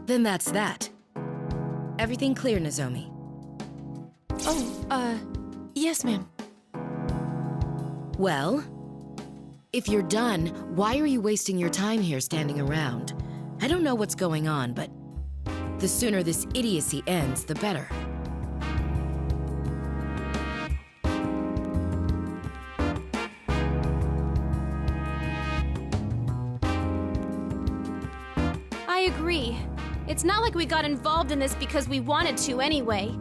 Then that's that. Everything clear, Nozomi? Oh, yes, ma'am. Well, if you're done, why are you wasting your time here standing around? I don't know what's going on, but the sooner this idiocy ends, the better. I agree. It's not like we got involved in this because we wanted to anyway.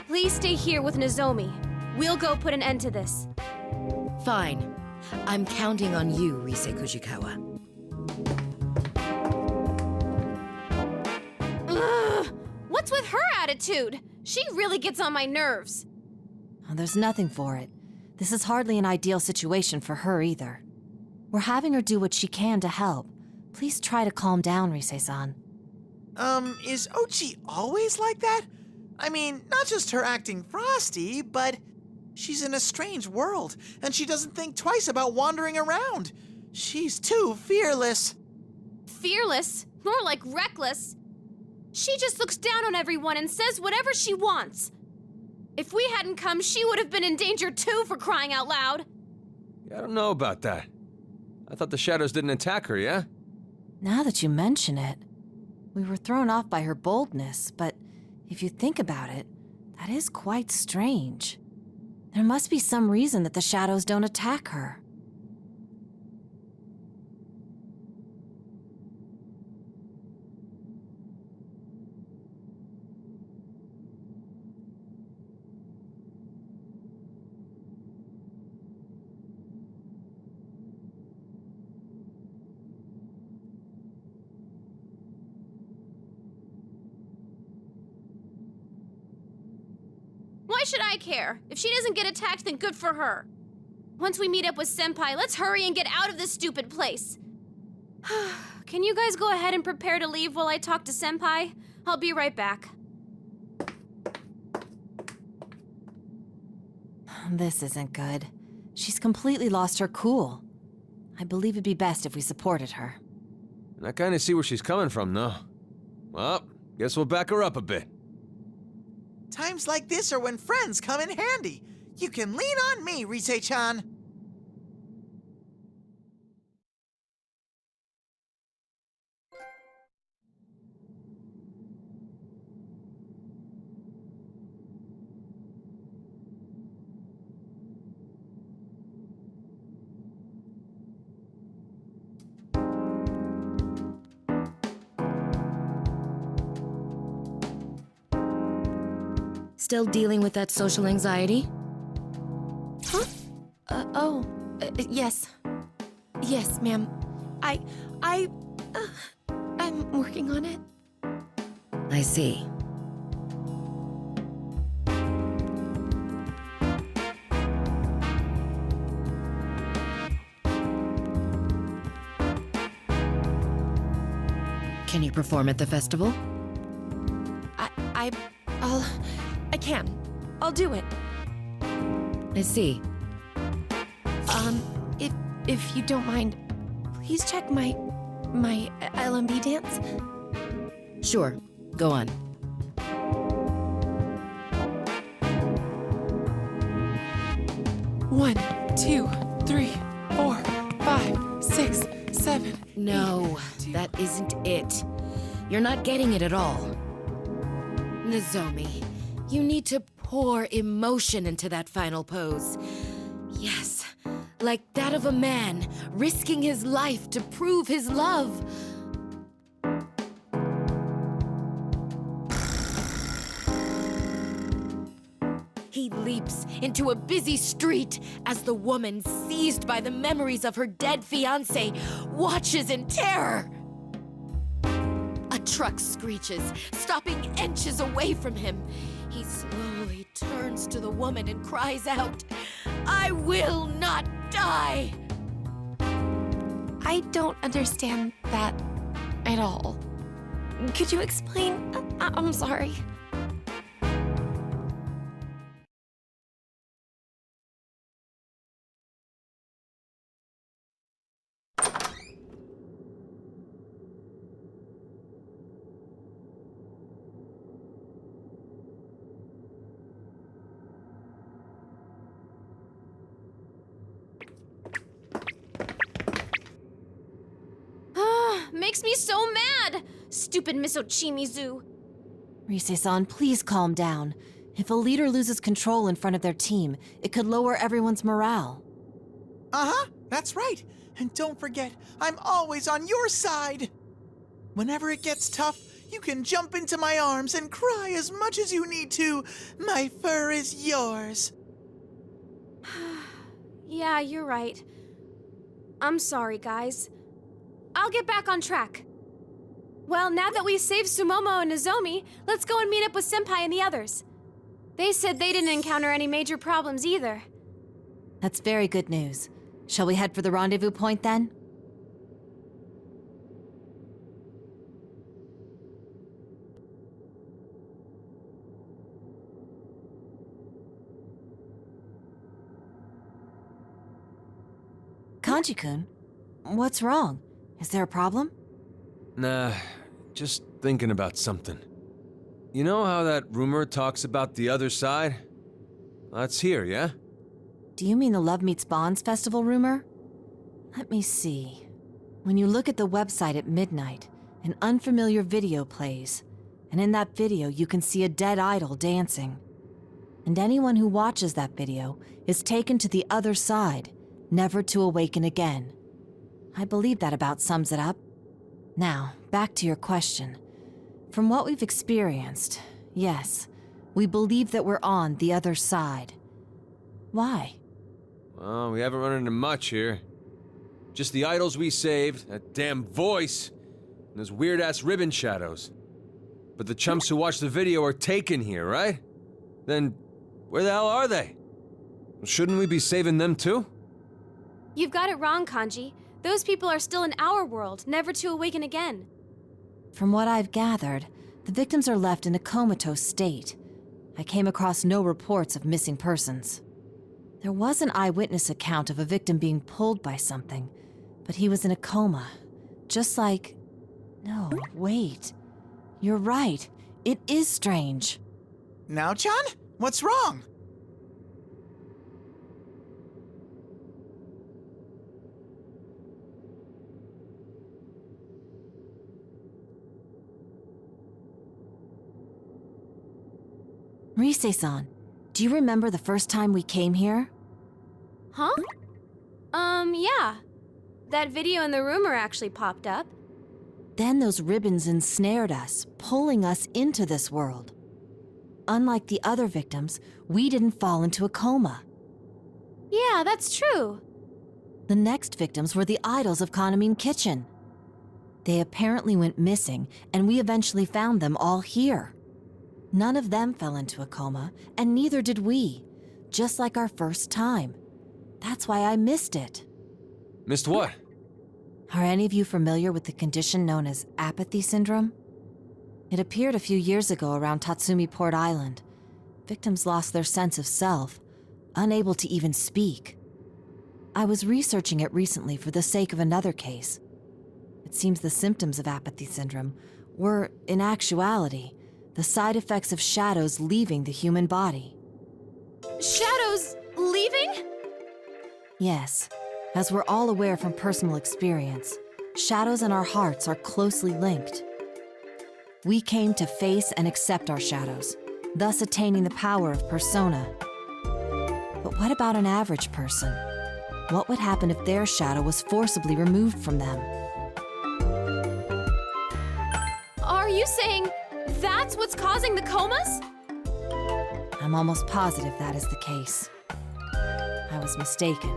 Please stay here with Nozomi. We'll go put an end to this. Fine. I'm counting on you, Rise Kujikawa. Ugh! What's with her attitude? She really gets on my nerves. Oh, there's nothing for it. This is hardly an ideal situation for her either. We're having her do what she can to help. Please try to calm down, Rise-san. Is Ochi always like that? I mean, not just her acting frosty, but she's in a strange world, and she doesn't think twice about wandering around. She's too fearless. Fearless? More like reckless. She just looks down on everyone and says whatever she wants. If we hadn't come, she would have been in danger too, for crying out loud. I don't know about that. I thought the shadows didn't attack her, yeah? Now that you mention it, we were thrown off by her boldness, but if you think about it, that is quite strange. There must be some reason that the shadows don't attack her. Why should I care? If she doesn't get attacked, then good for her. Once we meet up with Senpai, let's hurry and get out of this stupid place. Can you guys go ahead and prepare to leave while I talk to Senpai? I'll be right back. This isn't good. She's completely lost her cool. I believe it'd be best if we supported her. And I kinda see where she's coming from, though. Well, guess we'll back her up a bit. Times like this are when friends come in handy. You can lean on me, Rise-chan. Still dealing with that social anxiety? Huh? Yes. Yes, ma'am. I'm working on it. I see. Can you perform at the festival? I can. I'll do it. I see. If you don't mind, please check my LMB dance. Sure. Go on. One, 2, 3, 4, 5, 6, 7. No, that isn't it. You're not getting it at all. Nozomi, you need to pour emotion into that final pose. Yes, like that of a man risking his life to prove his love. He leaps into a busy street as the woman, seized by the memories of her dead fiancé, watches in terror. A truck screeches, stopping inches away from him. He slowly turns to the woman and cries out, "I will not die!" I don't understand that at all. Could you explain? I'm sorry. makes me so mad! Stupid Miss Ochimizu. Rise-san, please calm down. If a leader loses control in front of their team, it could lower everyone's morale. Uh-huh, that's right. And don't forget, I'm always on your side. Whenever it gets tough, you can jump into my arms and cry as much as you need to. My fur is yours. Yeah, you're right. I'm sorry, guys. I'll get back on track. Well, now that we've saved Sumomo and Nozomi, let's go and meet up with Senpai and the others. They said they didn't encounter any major problems either. That's very good news. Shall we head for the rendezvous point then? Kanji-kun, what's wrong? Is there a problem? Nah, just thinking about something. You know how that rumor talks about the other side? That's here, yeah? Do you mean the Love Meets Bonds festival rumor? Let me see. When you look at the website at midnight, an unfamiliar video plays, and in that video you can see a dead idol dancing. And anyone who watches that video is taken to the other side, never to awaken again. I believe that about sums it up. Now, back to your question. From what we've experienced, yes, we believe that we're on the other side. Why? Well, we haven't run into much here. Just the idols we saved, that damn voice, and those weird-ass ribbon shadows. But the chumps who watched the video are taken here, right? Then, where the hell are they? Shouldn't we be saving them too? You've got it wrong, Kanji. Those people are still in our world, never to awaken again. From what I've gathered, the victims are left in a comatose state. I came across no reports of missing persons. There was an eyewitness account of a victim being pulled by something, but he was in a coma. Just like... No, wait. You're right. It is strange. Now, Chan? What's wrong? Rise-san, do you remember the first time we came here? Huh? Yeah. That video in the rumor actually popped up. Then those ribbons ensnared us, pulling us into this world. Unlike the other victims, we didn't fall into a coma. Yeah, that's true. The next victims were the idols of Kanamine Kitchen. They apparently went missing, and we eventually found them all here. None of them fell into a coma, and neither did we, just like our first time. That's why I missed it. Missed what? Are any of you familiar with the condition known as apathy syndrome? It appeared a few years ago around Tatsumi Port Island. Victims lost their sense of self, unable to even speak. I was researching it recently for the sake of another case. It seems the symptoms of apathy syndrome were, in actuality, the side effects of shadows leaving the human body. Shadows leaving? Yes, as we're all aware from personal experience, shadows and our hearts are closely linked. We came to face and accept our shadows, thus attaining the power of persona. But what about an average person? What would happen if their shadow was forcibly removed from them? Are you saying that's what's causing the comas? I'm almost positive that is the case. I was mistaken.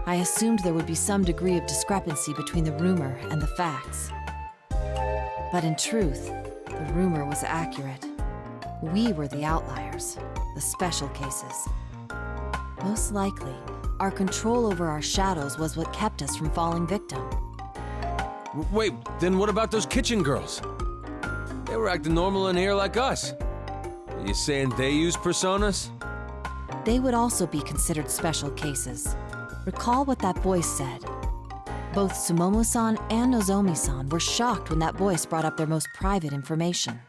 I assumed there would be some degree of discrepancy between the rumor and the facts. But in truth, the rumor was accurate. We were the outliers, the special cases. Most likely, our control over our shadows was what kept us from falling victim. Wait, then what about those kitchen girls? They were acting normal in here like us. Are you saying they use personas? They would also be considered special cases. Recall what that voice said. Both Sumomo-san and Nozomi-san were shocked when that voice brought up their most private information.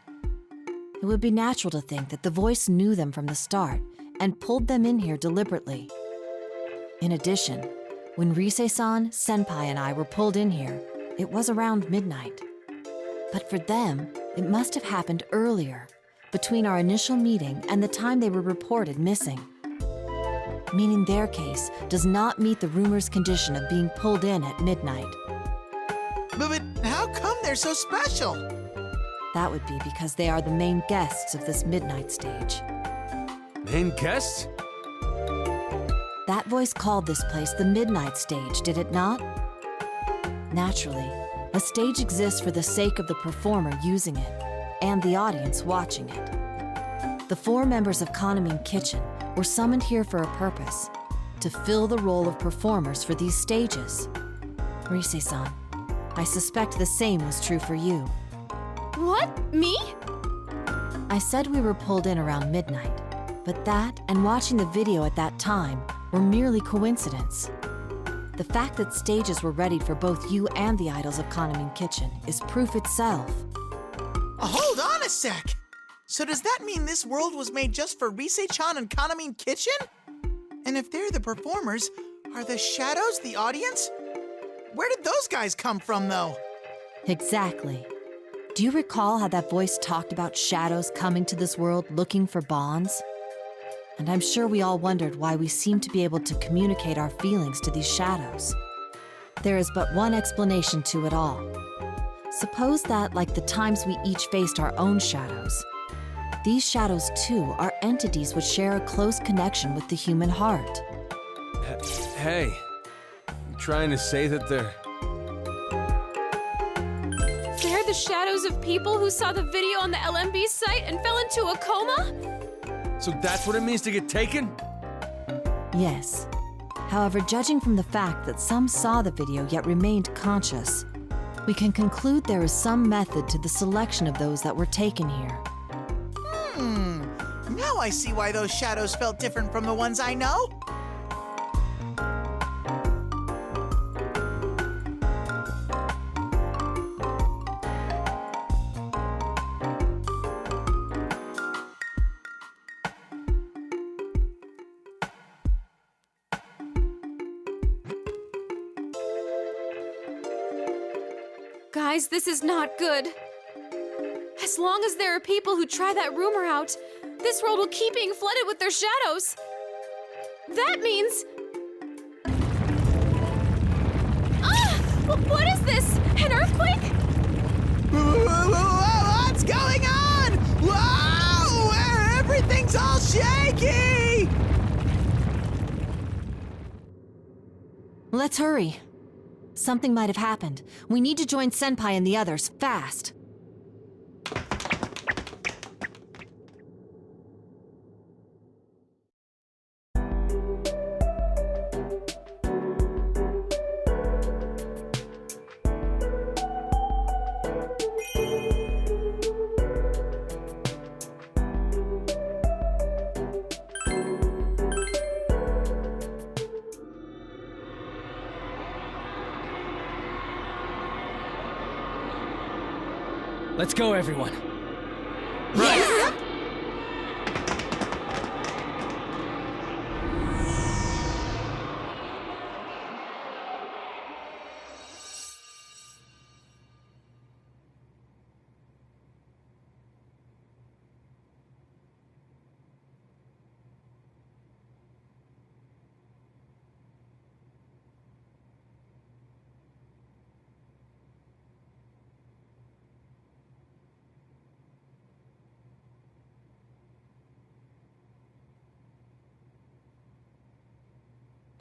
It would be natural to think that the voice knew them from the start and pulled them in here deliberately. In addition, when Rise-san, Senpai, and I were pulled in here, it was around midnight. But for them, it must have happened earlier, between our initial meeting and the time they were reported missing. Meaning their case does not meet the Rumour's condition of being pulled in at midnight. But how come they're so special? That would be because they are the main guests of this midnight stage. Main guests? That voice called this place the midnight stage, did it not? Naturally, a stage exists for the sake of the performer using it and the audience watching it. The 4 members of Kaname Kitchen were summoned here for a purpose, to fill the role of performers for these stages. Rise-san, I suspect the same was true for you. What? Me? I said we were pulled in around midnight, but that and watching the video at that time were merely coincidence. The fact that stages were readied for both you and the idols of Kaname Kitchen is proof itself. Hold on a sec! So does that mean this world was made just for Rise-chan and Kaname Kitchen? And if they're the performers, are the shadows the audience? Where did those guys come from, though? Exactly. Do you recall how that voice talked about shadows coming to this world looking for bonds? And I'm sure we all wondered why we seemed to be able to communicate our feelings to these shadows. There is but one explanation to it all. Suppose that, like the times we each faced our own shadows, these shadows too are entities which share a close connection with the human heart. Hey, you trying to say that they're... They're the shadows of people who saw the video on the LMB site and fell into a coma? So that's what it means to get taken? Yes. However, judging from the fact that some saw the video yet remained conscious, we can conclude there is some method to the selection of those that were taken here. Now I see why those shadows felt different from the ones I know. Guys, this is not good. As long as there are people who try that rumor out, this world will keep being flooded with their shadows. That means... What is this? An earthquake? What's going on? Whoa! Everything's all shaky! Let's hurry. Something might have happened. We need to join Senpai and the others, fast. Let's go, everyone. Right.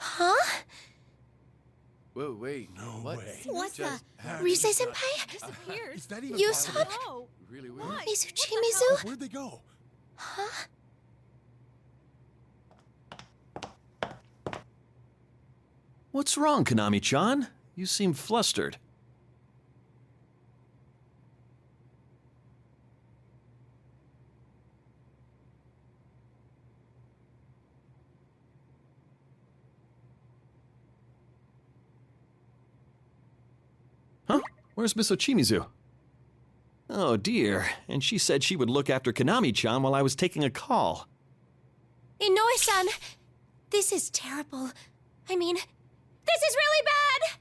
Huh? Whoa, wait. No what? way. What the? Just Rise-senpai? Disappeared. Is that even Yuson? possible? No. Really weird. What? Mizuchimizu? Where'd they go? Huh? What's wrong, Kaname-chan? You seem flustered. Huh? Where's Miss Ochimizu? Oh dear, and she said she would look after Kaname-chan while I was taking a call. Inoue-san, this is terrible. I mean, this is really bad!